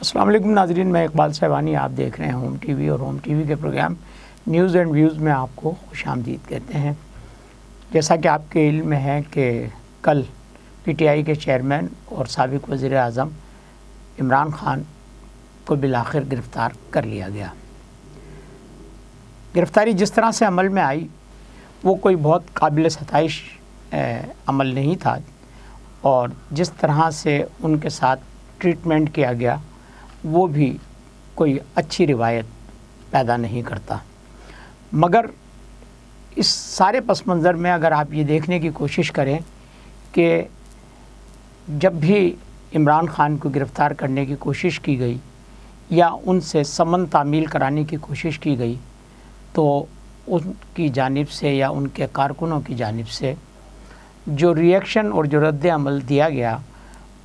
السلام علیکم ناظرین، میں اقبال صاحبانی، آپ دیکھ رہے ہیں ہوم ٹی وی، اور ہوم ٹی وی کے پروگرام نیوز اینڈ ویوز میں آپ کو خوش آمدید کہتے ہیں۔ جیسا کہ آپ کے علم میں ہے کہ کل پی ٹی آئی کے چیئرمین اور سابق وزیر اعظم عمران خان کو بالآخر گرفتار کر لیا گیا۔ گرفتاری جس طرح سے عمل میں آئی وہ کوئی بہت قابل ستائش عمل نہیں تھا، اور جس طرح سے ان کے ساتھ ٹریٹمنٹ کیا گیا وہ بھی کوئی اچھی روایت پیدا نہیں کرتا۔ مگر اس سارے پس منظر میں اگر آپ یہ دیکھنے کی کوشش کریں کہ جب بھی عمران خان کو گرفتار کرنے کی کوشش کی گئی یا ان سے سمن تعمیل کرانے کی کوشش کی گئی تو ان کی جانب سے یا ان کے کارکنوں کی جانب سے جو ری ایکشن اور جو رد عمل دیا گیا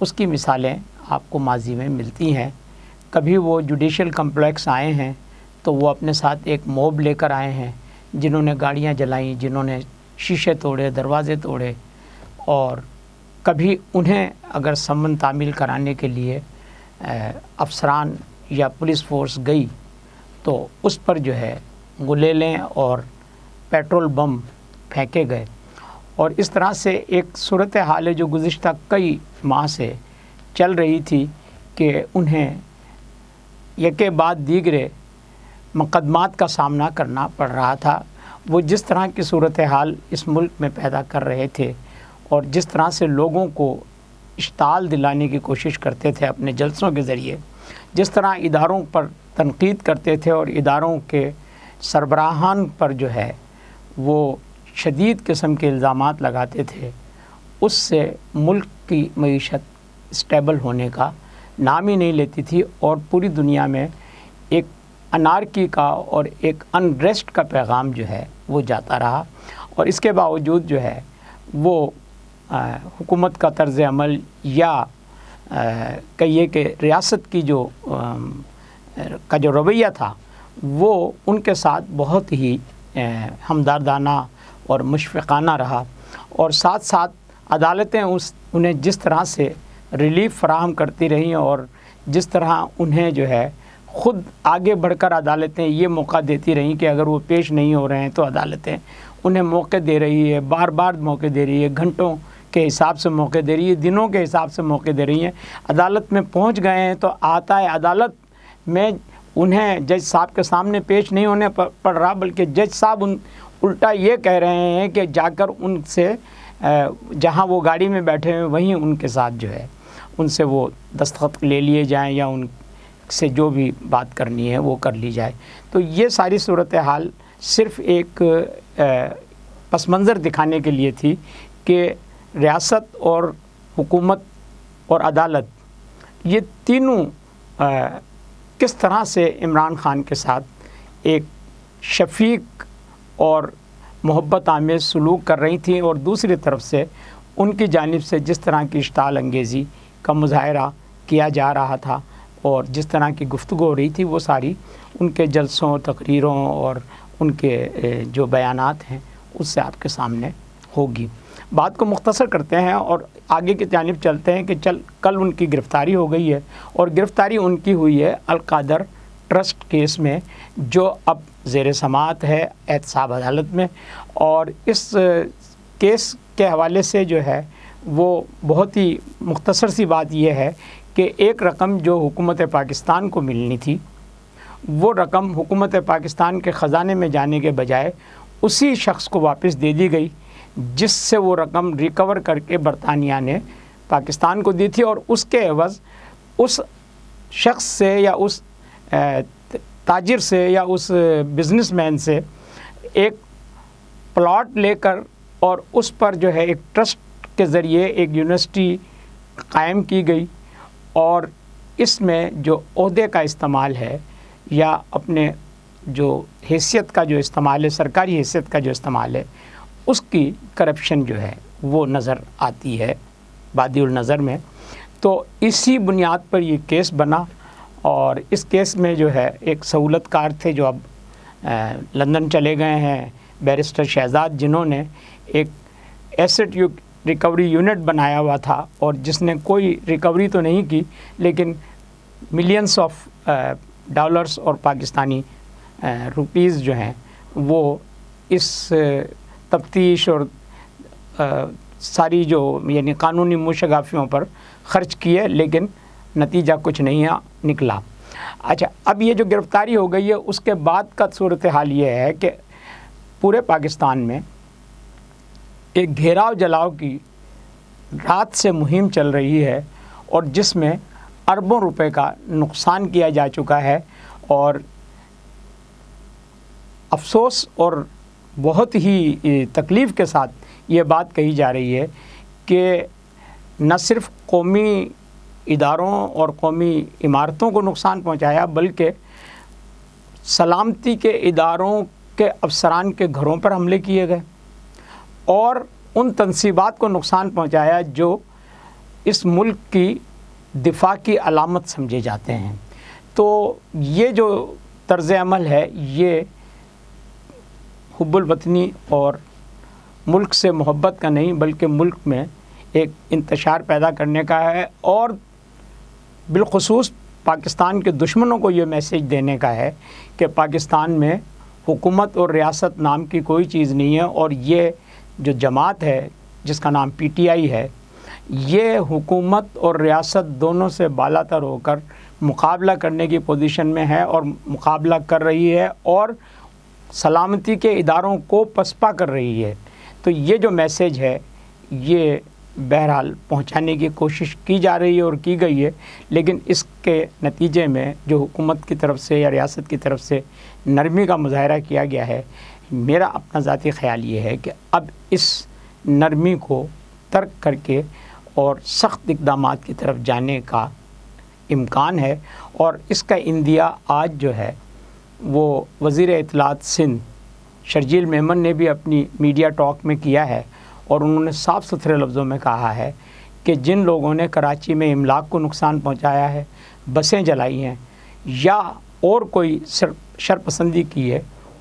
اس کی مثالیں آپ کو ماضی میں ملتی ہیں۔ کبھی وہ جوڈیشل کمپلیکس آئے ہیں تو وہ اپنے ساتھ ایک موب لے کر آئے ہیں، جنہوں نے گاڑیاں جلائیں، جنہوں نے شیشے توڑے، دروازے توڑے، اور کبھی انہیں اگر سمن تعمیل کرانے کے لیے افسران یا پولیس فورس گئی تو اس پر جو ہے گلیلیں اور پیٹرول بم پھینکے گئے۔ اور اس طرح سے ایک صورتحال ہے جو گزشتہ کئی ماہ سے چل رہی تھی کہ انہیں یکے بعد دیگرے مقدمات کا سامنا کرنا پڑ رہا تھا۔ وہ جس طرح کی صورتحال اس ملک میں پیدا کر رہے تھے اور جس طرح سے لوگوں کو اشتعال دلانے کی کوشش کرتے تھے اپنے جلسوں کے ذریعے، جس طرح اداروں پر تنقید کرتے تھے اور اداروں کے سربراہان پر جو ہے وہ شدید قسم کے الزامات لگاتے تھے، اس سے ملک کی معیشت اسٹیبل ہونے کا نام ہی نہیں لیتی تھی، اور پوری دنیا میں ایک انارکی کا اور ایک انریسٹ کا پیغام جو ہے وہ جاتا رہا۔ اور اس کے باوجود جو ہے وہ حکومت کا طرز عمل یا کہیے کہ ریاست کی جو رویہ تھا وہ ان کے ساتھ بہت ہی ہمدردانہ اور مشفقانہ رہا، اور ساتھ ساتھ عدالتیں انہیں جس طرح سے ریلیف فراہم کرتی رہیں اور جس طرح انہیں جو ہے خود آگے بڑھ کر عدالتیں یہ موقع دیتی رہیں کہ اگر وہ پیش نہیں ہو رہے ہیں تو عدالتیں انہیں موقع دے رہی ہے، بار بار موقع دے رہی ہے، گھنٹوں کے حساب سے موقع دے رہی ہے، دنوں کے حساب سے موقع دے رہی ہیں۔ عدالت میں پہنچ گئے ہیں تو آتا ہے عدالت میں انہیں جج صاحب کے سامنے پیش نہیں ہونے پڑ رہا، بلکہ جج صاحب الٹا یہ کہہ رہے ہیں کہ جا کر ان سے جہاں وہ گاڑی میں بیٹھے ہیں وہیں ان کے ساتھ جو ہے ان سے وہ دستخط لے لیے جائیں یا ان سے جو بھی بات کرنی ہے وہ کر لی جائے۔ تو یہ ساری صورتحال صرف ایک پس منظر دکھانے کے لیے تھی کہ ریاست اور حکومت اور عدالت یہ تینوں کس طرح سے عمران خان کے ساتھ ایک شفیق اور محبت آمیز سلوک کر رہی تھیں، اور دوسری طرف سے ان کی جانب سے جس طرح کی اشتعال انگیزی کا مظاہرہ کیا جا رہا تھا اور جس طرح کی گفتگو ہو رہی تھی وہ ساری ان کے جلسوں، تقریروں اور ان کے جو بیانات ہیں اس سے آپ کے سامنے ہوگی۔ بات کو مختصر کرتے ہیں اور آگے کی جانب چلتے ہیں کہ کل ان کی گرفتاری ہو گئی ہے، اور گرفتاری ان کی ہوئی ہے القادر ٹرسٹ کیس میں، جو اب زیر سماعت ہے احتساب عدالت میں۔ اور اس کیس کے حوالے سے جو ہے وہ بہت ہی مختصر سی بات یہ ہے کہ ایک رقم جو حکومت پاکستان کو ملنی تھی وہ رقم حکومت پاکستان کے خزانے میں جانے کے بجائے اسی شخص کو واپس دے دی گئی جس سے وہ رقم ریکور کر کے برطانیہ نے پاکستان کو دی تھی، اور اس کے عوض اس شخص سے یا اس تاجر سے یا اس بزنس مین سے ایک پلاٹ لے کر اور اس پر جو ہے ایک ٹرسٹ کے ذریعے ایک یونیورسٹی قائم کی گئی، اور اس میں جو عہدے کا استعمال ہے یا اپنے جو حیثیت کا جو استعمال ہے، سرکاری حیثیت کا جو استعمال ہے، اس کی کرپشن جو ہے وہ نظر آتی ہے بادی النظر میں۔ تو اسی بنیاد پر یہ کیس بنا، اور اس کیس میں جو ہے ایک سہولت کار تھے جو اب لندن چلے گئے ہیں، بیرسٹر شہزاد، جنہوں نے ایک ایسٹ ریکوری یونٹ بنایا ہوا تھا، اور جس نے کوئی ریکوری تو نہیں کی لیکن ملینس آف ڈالرز اور پاکستانی روپیز جو ہیں وہ اس تفتیش اور ساری جو یعنی قانونی موشگافیوں پر خرچ کیے، لیکن نتیجہ کچھ نہیں نکلا۔ اچھا، اب یہ جو گرفتاری ہو گئی ہے اس کے بعد کا صورتحال یہ ہے کہ پورے پاکستان میں ایک گھیراؤ جلاؤ کی رات سے مہم چل رہی ہے، اور جس میں اربوں روپے کا نقصان کیا جا چکا ہے، اور افسوس اور بہت ہی تکلیف کے ساتھ یہ بات کہی جا رہی ہے کہ نہ صرف قومی اداروں اور قومی عمارتوں کو نقصان پہنچایا، بلکہ سلامتی کے اداروں کے افسران کے گھروں پر حملے کیے گئے اور ان تنصیبات کو نقصان پہنچایا جو اس ملک کی دفاع کی علامت سمجھے جاتے ہیں۔ تو یہ جو طرز عمل ہے یہ حب الوطنی اور ملک سے محبت کا نہیں، بلکہ ملک میں ایک انتشار پیدا کرنے کا ہے، اور بالخصوص پاکستان کے دشمنوں کو یہ میسیج دینے کا ہے کہ پاکستان میں حکومت اور ریاست نام کی کوئی چیز نہیں ہے، اور یہ جو جماعت ہے جس کا نام پی ٹی آئی ہے، یہ حکومت اور ریاست دونوں سے بالا تر ہو کر مقابلہ کرنے کی پوزیشن میں ہے اور مقابلہ کر رہی ہے، اور سلامتی کے اداروں کو پسپا کر رہی ہے۔ تو یہ جو میسیج ہے یہ بہرحال پہنچانے کی کوشش کی جا رہی ہے اور کی گئی ہے، لیکن اس کے نتیجے میں جو حکومت کی طرف سے یا ریاست کی طرف سے نرمی کا مظاہرہ کیا گیا ہے، میرا اپنا ذاتی خیال یہ ہے کہ اب اس نرمی کو ترک کر کے اور سخت اقدامات کی طرف جانے کا امکان ہے، اور اس کا اندیا آج جو ہے وہ وزیر اطلاعات سندھ شرجیل میمن نے بھی اپنی میڈیا ٹاک میں کیا ہے، اور انہوں نے صاف ستھرے لفظوں میں کہا ہے کہ جن لوگوں نے کراچی میں املاک کو نقصان پہنچایا ہے، بسیں جلائی ہیں یا اور کوئی شرپسندی کی ہے،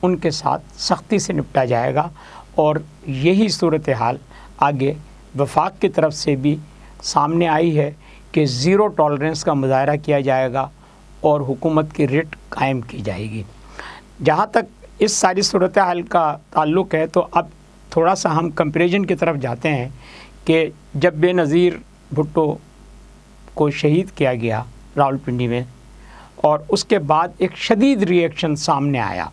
ان کے ساتھ سختی سے نپٹا جائے گا، اور یہی صورتحال آگے وفاق کی طرف سے بھی سامنے آئی ہے کہ زیرو ٹالرنس کا مظاہرہ کیا جائے گا اور حکومت کی ریٹ قائم کی جائے گی۔ جہاں تک اس ساری صورتحال کا تعلق ہے تو اب تھوڑا سا ہم کمپیریزن کی طرف جاتے ہیں کہ جب بے نظیر بھٹو کو شہید کیا گیا راولپنڈی میں، اور اس کے بعد ایک شدید ری ایکشن سامنے آیا،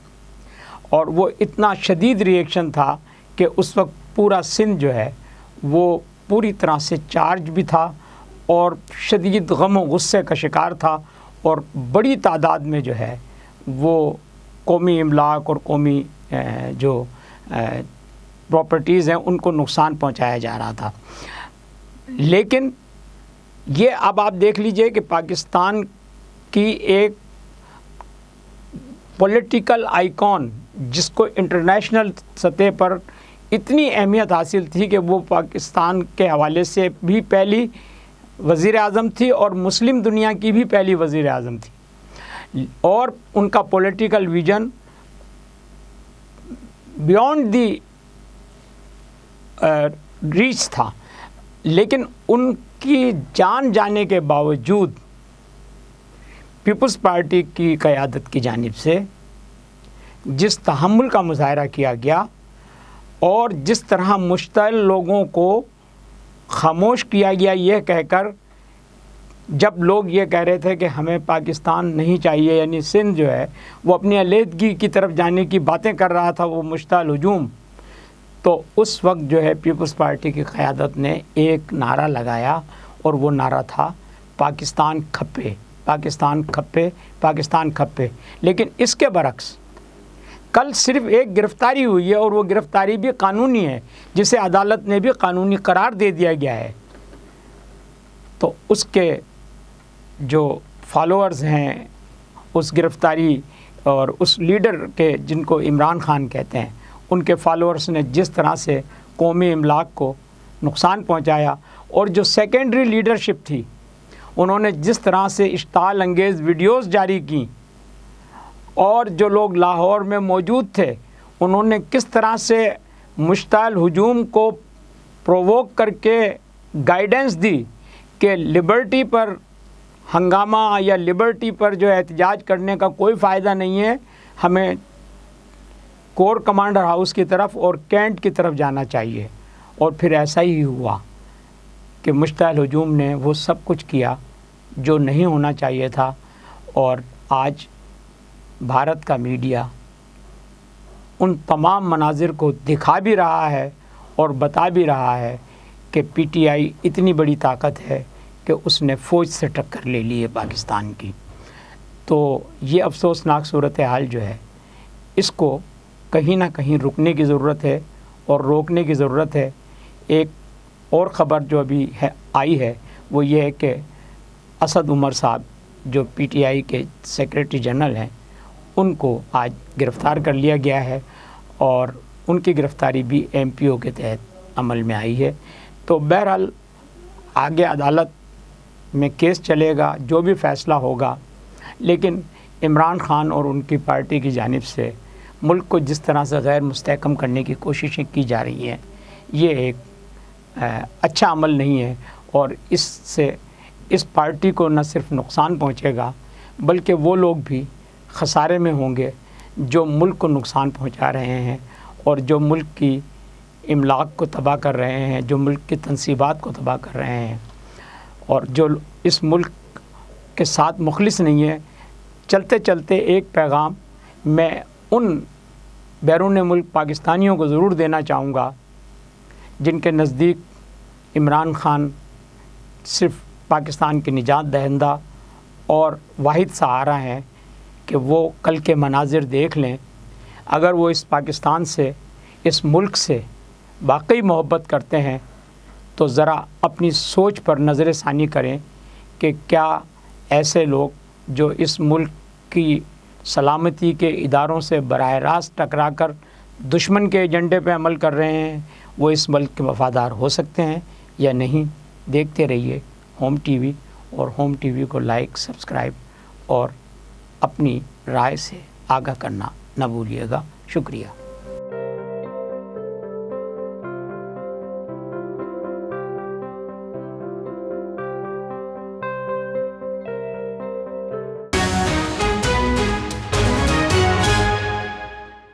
اور وہ اتنا شدید ری ایکشن تھا کہ اس وقت پورا سندھ جو ہے وہ پوری طرح سے چارج بھی تھا اور شدید غم و غصے کا شکار تھا، اور بڑی تعداد میں جو ہے وہ قومی املاک اور قومی جو پراپرٹیز ہیں ان کو نقصان پہنچایا جا رہا تھا۔ لیکن یہ اب آپ دیکھ لیجئے کہ پاکستان کی ایک پولیٹیکل آئیکن جس کو انٹرنیشنل سطح پر اتنی اہمیت حاصل تھی کہ وہ پاکستان کے حوالے سے بھی پہلی وزیر اعظم تھی اور مسلم دنیا کی بھی پہلی وزیر اعظم تھی، اور ان کا political vision beyond the reach تھا، لیکن ان کی جان جانے کے باوجود پیپلز پارٹی کی قیادت کی جانب سے جس تحمل کا مظاہرہ کیا گیا اور جس طرح مشتعل لوگوں کو خاموش کیا گیا یہ کہہ کر، جب لوگ یہ کہہ رہے تھے کہ ہمیں پاکستان نہیں چاہیے، یعنی سندھ جو ہے وہ اپنی علیحدگی کی طرف جانے کی باتیں کر رہا تھا، وہ مشتعل ہجوم، تو اس وقت جو ہے پیپلز پارٹی کی قیادت نے ایک نعرہ لگایا، اور وہ نعرہ تھا پاکستان کھپے، پاکستان کھپے، پاکستان کھپے۔ لیکن اس کے برعکس کل صرف ایک گرفتاری ہوئی ہے، اور وہ گرفتاری بھی قانونی ہے، جسے عدالت نے بھی قانونی قرار دے دیا گیا ہے۔ تو اس کے جو فالوورز ہیں اس گرفتاری اور اس لیڈر کے، جن کو عمران خان کہتے ہیں، ان کے فالوورز نے جس طرح سے قومی املاک کو نقصان پہنچایا، اور جو سیکنڈری لیڈرشپ تھی انہوں نے جس طرح سے اشتعال انگیز ویڈیوز جاری کی، اور جو لوگ لاہور میں موجود تھے انہوں نے کس طرح سے مشتعل ہجوم کو پرووک کر کے گائیڈنس دی کہ لبرٹی پر ہنگامہ یا لبرٹی پر جو احتجاج کرنے کا کوئی فائدہ نہیں ہے، ہمیں کور کمانڈر ہاؤس کی طرف اور کینٹ کی طرف جانا چاہیے۔ اور پھر ایسا ہی ہوا کہ مشتعل ہجوم نے وہ سب کچھ کیا جو نہیں ہونا چاہیے تھا، اور آج بھارت کا میڈیا ان تمام مناظر کو دکھا بھی رہا ہے اور بتا بھی رہا ہے کہ پی ٹی آئی اتنی بڑی طاقت ہے کہ اس نے فوج سے ٹکر لے لی ہے پاکستان کی۔ تو یہ افسوسناک صورتحال جو ہے، اس کو کہیں نہ کہیں رکنے کی ضرورت ہے اور روکنے کی ضرورت ہے۔ ایک اور خبر جو ابھی آئی ہے وہ یہ ہے کہ اسد عمر صاحب جو پی ٹی آئی کے سیکریٹری جنرل ہیں، ان کو آج گرفتار کر لیا گیا ہے، اور ان کی گرفتاری بھی ایم پی او کے تحت عمل میں آئی ہے۔ تو بہرحال آگے عدالت میں کیس چلے گا، جو بھی فیصلہ ہوگا، لیکن عمران خان اور ان کی پارٹی کی جانب سے ملک کو جس طرح سے غیر مستحکم کرنے کی کوششیں کی جا رہی ہیں، یہ ایک اچھا عمل نہیں ہے، اور اس سے اس پارٹی کو نہ صرف نقصان پہنچے گا بلکہ وہ لوگ بھی خسارے میں ہوں گے جو ملک کو نقصان پہنچا رہے ہیں، اور جو ملک کی املاک کو تباہ کر رہے ہیں، جو ملک کی تنصیبات کو تباہ کر رہے ہیں، اور جو اس ملک کے ساتھ مخلص نہیں ہے۔ چلتے چلتے ایک پیغام میں ان بیرون ملک پاکستانیوں کو ضرور دینا چاہوں گا جن کے نزدیک عمران خان صرف پاکستان کے نجات دہندہ اور واحد سہارا ہیں، کہ وہ کل کے مناظر دیکھ لیں۔ اگر وہ اس پاکستان سے، اس ملک سے واقعی محبت کرتے ہیں تو ذرا اپنی سوچ پر نظر ثانی کریں کہ کیا ایسے لوگ جو اس ملک کی سلامتی کے اداروں سے براہ راست ٹکرا کر دشمن کے ایجنڈے پہ عمل کر رہے ہیں، وہ اس ملک کے وفادار ہو سکتے ہیں یا نہیں۔ دیکھتے رہیے ہوم ٹی وی، اور ہوم ٹی وی کو لائک، سبسکرائب اور اپنی رائے سے آگاہ کرنا نہ بھولیے گا۔ شکریہ۔